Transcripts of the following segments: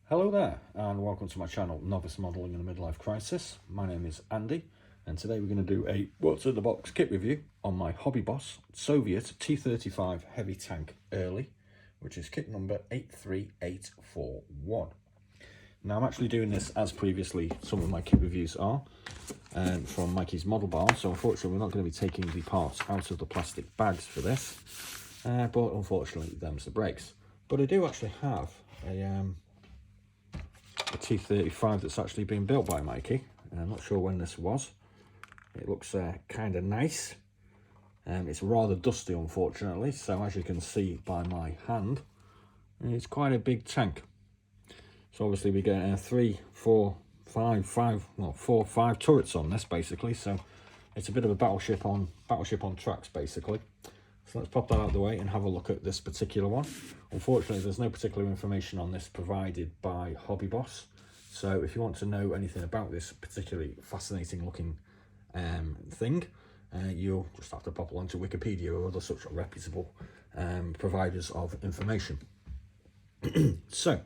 Hello there and welcome to my channel Novice Modelling in a Midlife Crisis. My name is Andy and today we're going to do a what's in the box kit review on my Hobby Boss Soviet T-35 heavy tank early, which is kit number 83841. Now I'm actually doing this as previously some of my kit reviews are from Mikey's Model Barn, so unfortunately we're not going to be taking the parts out of the plastic bags for this, but unfortunately them's the breaks. But I do actually have a T-35 that's actually been built by Mikey. I'm not sure when this was. It looks kind of nice. It's rather dusty unfortunately, so as you can see by my hand, it's quite a big tank. So obviously we get 4, 5 turrets on this basically, so it's a bit of a battleship on tracks basically. So let's pop that out of the way and have a look at this particular one. Unfortunately, there's no particular information on this provided by Hobby Boss. So if you want to know anything about this particularly fascinating looking thing, you'll just have to pop along to Wikipedia or other such reputable providers of information. So,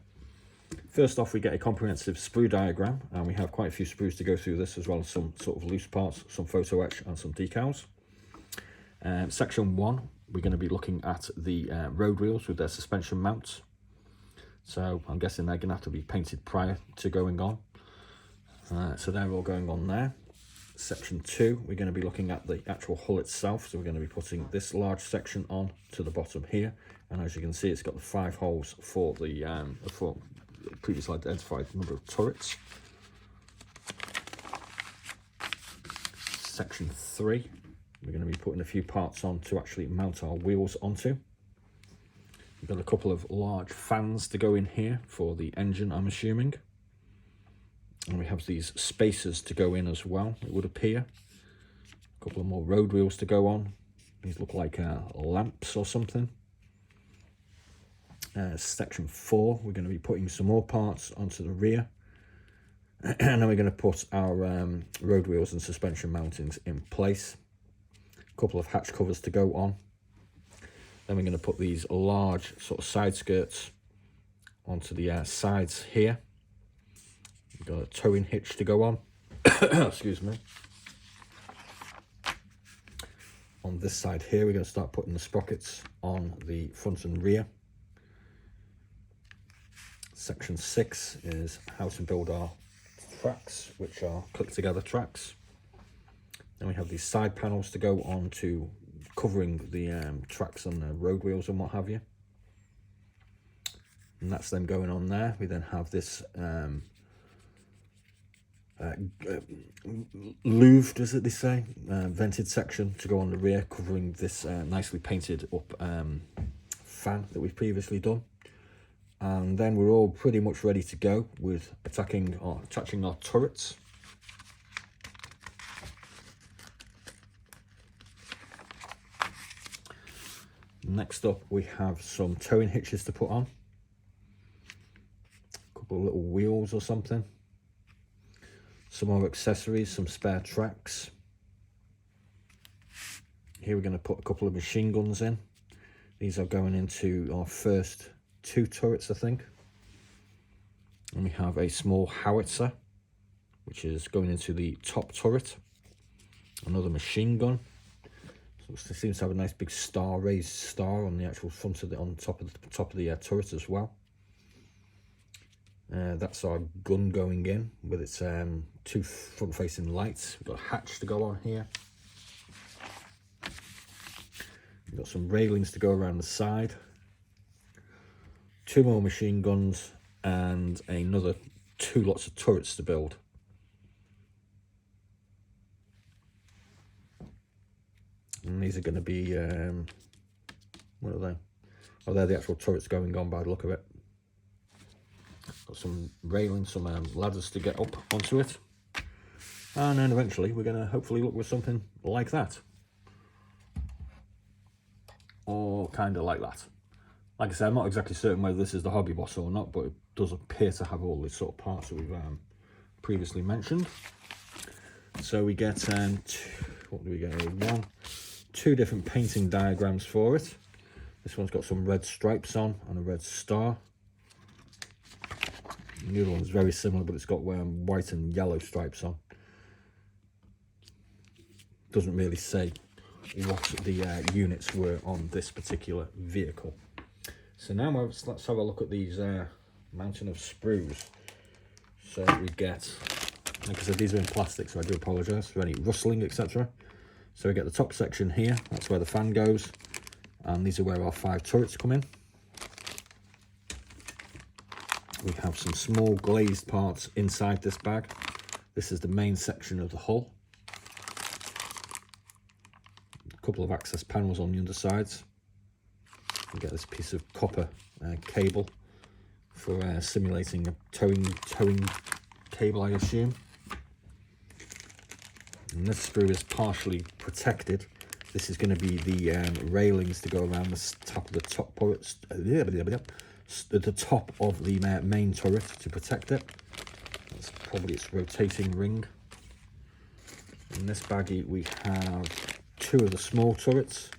first off, we get a comprehensive sprue diagram, and we have quite a few sprues to go through this, as well as some sort of loose parts, some photo etch and some decals. Section 1, we're going to be looking at the road wheels with their suspension mounts. So I'm guessing they're going to have to be painted prior to going on. So they're all going on there. Section 2, we're going to be looking at the actual hull itself. So we're going to be putting this large section on to the bottom here. And as you can see, it's got the 5 holes for the previously identified number of turrets. Section 3. We're going to be putting a few parts on to actually mount our wheels onto. We've got a couple of large fans to go in here for the engine, I'm assuming. And we have these spacers to go in as well, it would appear. A couple of more road wheels to go on. These look like lamps or something. Section 4, we're going to be putting some more parts onto the rear. And then we're going to put our road wheels and suspension mountings in place. Couple of hatch covers to go on. Then we're going to put these large sort of side skirts onto the sides here. We've got a towing hitch to go on. Excuse me. On this side here, we're going to start putting the sprockets on the front and rear. Section 6 is how to build our tracks, which are click together tracks. Then we have these side panels to go on to covering the tracks on the road wheels and what have you. And that's them going on there. We then have this louved, as they say, vented section to go on the rear, covering this nicely painted up fan that we've previously done. And then we're all pretty much ready to go with attaching our turrets. Next up, we have some towing hitches to put on. A couple of little wheels or something. Some more accessories, some spare tracks. Here we're going to put a couple of machine guns in. These are going into our first 2 turrets, I think. And we have a small howitzer, which is going into the top turret. Another machine gun. It seems to have a nice big star, raised star on the actual front of on top of the turret as well. That's our gun going in with its 2 front-facing lights. We've got a hatch to go on here. We've got some railings to go around the side. 2 more machine guns and another 2 lots of turrets to build. And these are going to be, what are they? Oh, they're the actual turrets going on by the look of it. Got some railings, some ladders to get up onto it. And then eventually we're going to hopefully look with something like that. Or kind of like that. Like I said, I'm not exactly certain whether this is the Hobby Boss or not, but it does appear to have all these sort of parts that we've previously mentioned. So we get, what do we get here? 2 different painting diagrams for it. This one's got some red stripes on and a red star. And the other one's very similar, but it's got white and yellow stripes on. Doesn't really say what the units were on this particular vehicle. So now let's have a look at these mountain of sprues. So we get, like I said, these are in plastic, so I do apologise for any rustling, etc. So we get the top section here, that's where the fan goes, and these are where our 5 turrets come in. We have some small glazed parts inside this bag. This is the main section of the hull. A couple of access panels on the undersides. We get this piece of copper cable for simulating a towing cable, I assume. And this sprue is partially protected. This is going to be the railings to go around the top of the top turrets, the top of the main turret to protect it. That's probably its rotating ring. In this baggie we have 2 of the small turrets,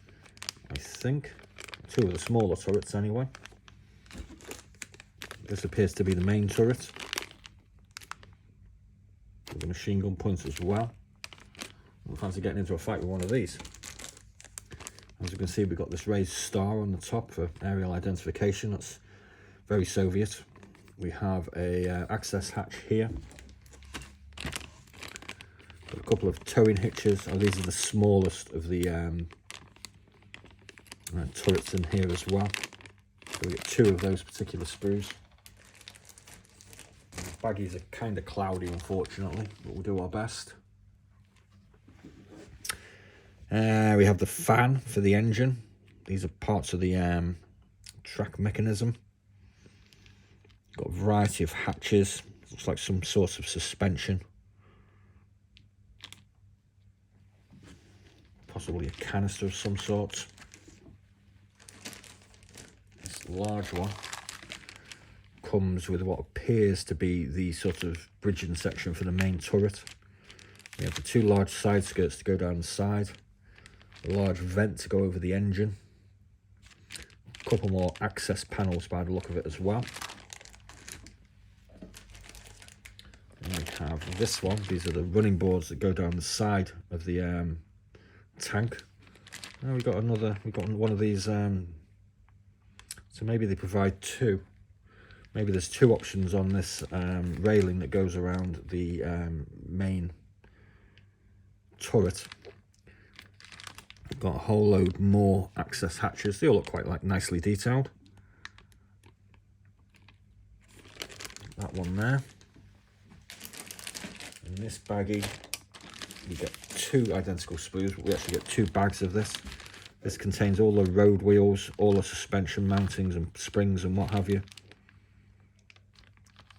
I think. 2 of the smaller turrets anyway. This appears to be the main turret with a machine gun point as well. I fancy getting into a fight with one of these. As you can see, we've got this raised star on the top for aerial identification. That's very Soviet. We have a access hatch here. Got a couple of towing hitches. Oh, these are the smallest of the turrets in here as well. So we get 2 of those particular sprues. The baggies are kind of cloudy, unfortunately, but we'll do our best. We have the fan for the engine. These are parts of the track mechanism. Got a variety of hatches. Looks like some sort of suspension. Possibly a canister of some sort. This large one comes with what appears to be the sort of bridging section for the main turret. We have the 2 large side skirts to go down the side. A large vent to go over the engine. A couple more access panels by the look of it as well. And we have this one. These are the running boards that go down the side of the tank. Now we've got one of these, so maybe they provide 2. Maybe there's 2 options on this railing that goes around the main turret. We've got a whole load more access hatches. They all look quite nicely detailed. That one there. In this baggie, we get 2 identical sprues, but we actually get 2 bags of this. This contains all the road wheels, all the suspension mountings and springs and what have you.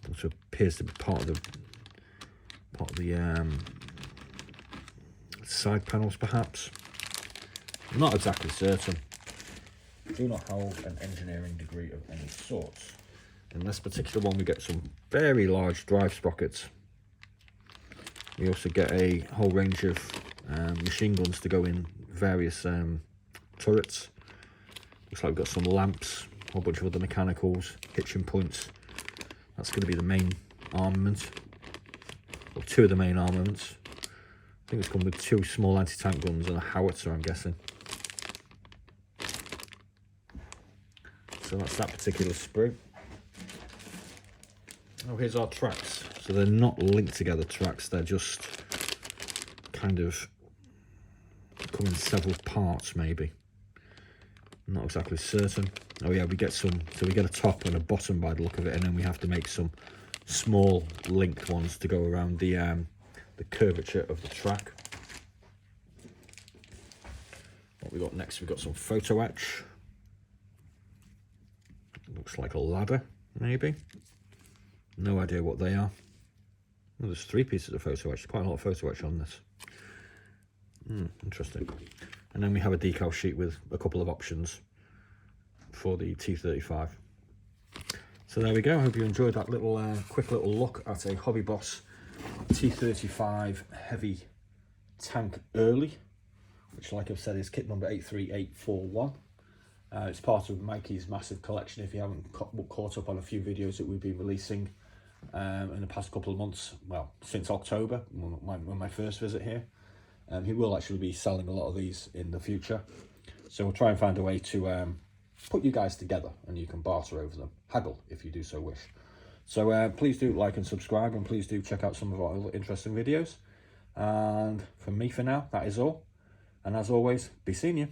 Also appears to be part of the side panels, perhaps. I'm not exactly certain. I do not hold an engineering degree of any sort. In this particular one, we get some very large drive sprockets. We also get a whole range of machine guns to go in various turrets. Looks like we've got some lamps, a whole bunch of other mechanicals, hitching points. That's going to be the main armament, or 2 of the main armaments. I think it's come with 2 small anti-tank guns and a howitzer, I'm guessing. So that's that particular sprue. Oh, here's our tracks. So they're not linked together tracks, they're just kind of come in several parts, maybe. I'm not exactly certain. Oh yeah, we get some, so we get a top and a bottom by the look of it, and then we have to make some small linked ones to go around the curvature of the track. What we got next, we've got some photo etch. Looks like a ladder, maybe. No idea what they are. Well, there's 3 pieces of photo etch. Quite a lot of photo etch on this. Interesting. And then we have a decal sheet with a couple of options for the T-35. So there we go. I hope you enjoyed that little quick little look at a Hobby Boss T-35 heavy tank early, which, like I've said, is kit number 83841. It's part of Mikey's massive collection. If you haven't caught up on a few videos that we've been releasing in the past couple of months, well, since October, when my first visit here. He will actually be selling a lot of these in the future. So we'll try and find a way to put you guys together, and you can barter over them. Haggle, if you do so wish. So please do like and subscribe, and please do check out some of our other interesting videos. And from me for now, that is all. And as always, be seeing you.